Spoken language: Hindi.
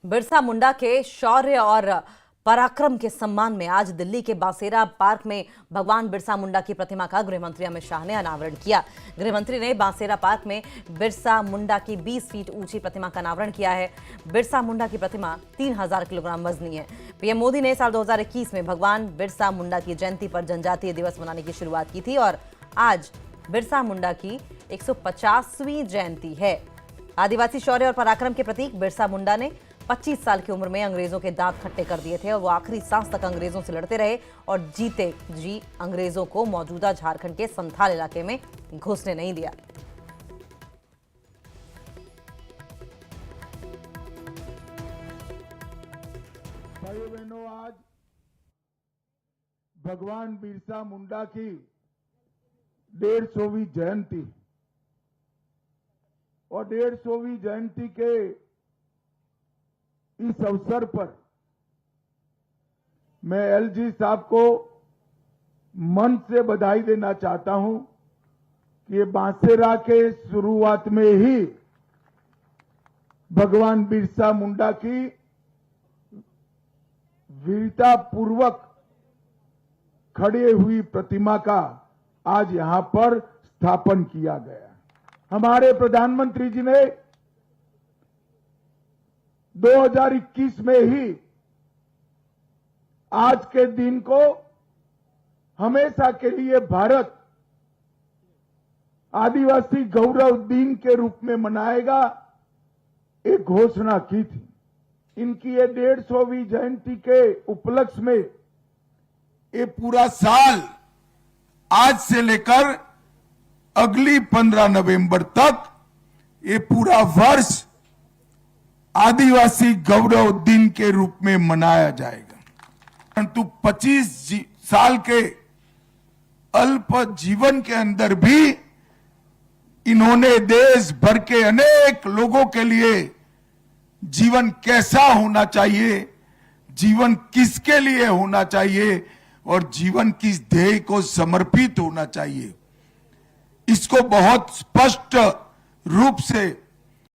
बिरसा मुंडा के शौर्य और पराक्रम के सम्मान में आज दिल्ली के बासेरा पार्क में भगवान बिरसा मुंडा की प्रतिमा का गृहमंत्री अमित शाह ने अनावरण किया। गृहमंत्री ने बासेरा पार्क में बिरसा मुंडा की 20 फीट ऊंची प्रतिमा का अनावरण किया है। बिरसा मुंडा की प्रतिमा 3000 किलोग्राम वजनी है। पीएम मोदी ने साल 2021 में भगवान बिरसा मुंडा की जयंती पर जनजातीय दिवस मनाने की शुरुआत की थी और आज बिरसा मुंडा की 150वीं जयंती है। आदिवासी शौर्य और पराक्रम के प्रतीक बिरसा मुंडा ने 25 साल की उम्र में अंग्रेजों के दांत खट्टे कर दिए थे और वो आखिरी सांस तक अंग्रेजों से लड़ते रहे और जीते जी अंग्रेजों को मौजूदा झारखंड के संथाल इलाके में घुसने नहीं दिया। भाइयों बहनों, आज भगवान बिरसा मुंडा की 150वीं जयंती और 150वीं जयंती के इस अवसर पर मैं एलजी साहब को मन से बधाई देना चाहता हूं कि ये बांसेरा के शुरुआत में ही भगवान बिरसा मुंडा की वीरता पूर्वक खड़े हुई प्रतिमा का आज यहां पर स्थापन किया गया। हमारे प्रधानमंत्री जी ने 2021 में ही आज के दिन को हमेशा के लिए भारत आदिवासी गौरव दिन के रूप में मनाएगा, एक घोषणा की थी। इनकी ये 150वीं जयंती के उपलक्ष्य में ये पूरा साल आज से लेकर अगली 15 नवंबर तक ये पूरा वर्ष आदिवासी गौरव दिन के रूप में मनाया जाएगा। परंतु 25 साल के अल्प जीवन के अंदर भी इन्होंने देश भर के अनेक लोगों के लिए जीवन कैसा होना चाहिए, जीवन किसके लिए होना चाहिए और जीवन किस ध्येय को समर्पित होना चाहिए, इसको बहुत स्पष्ट रूप से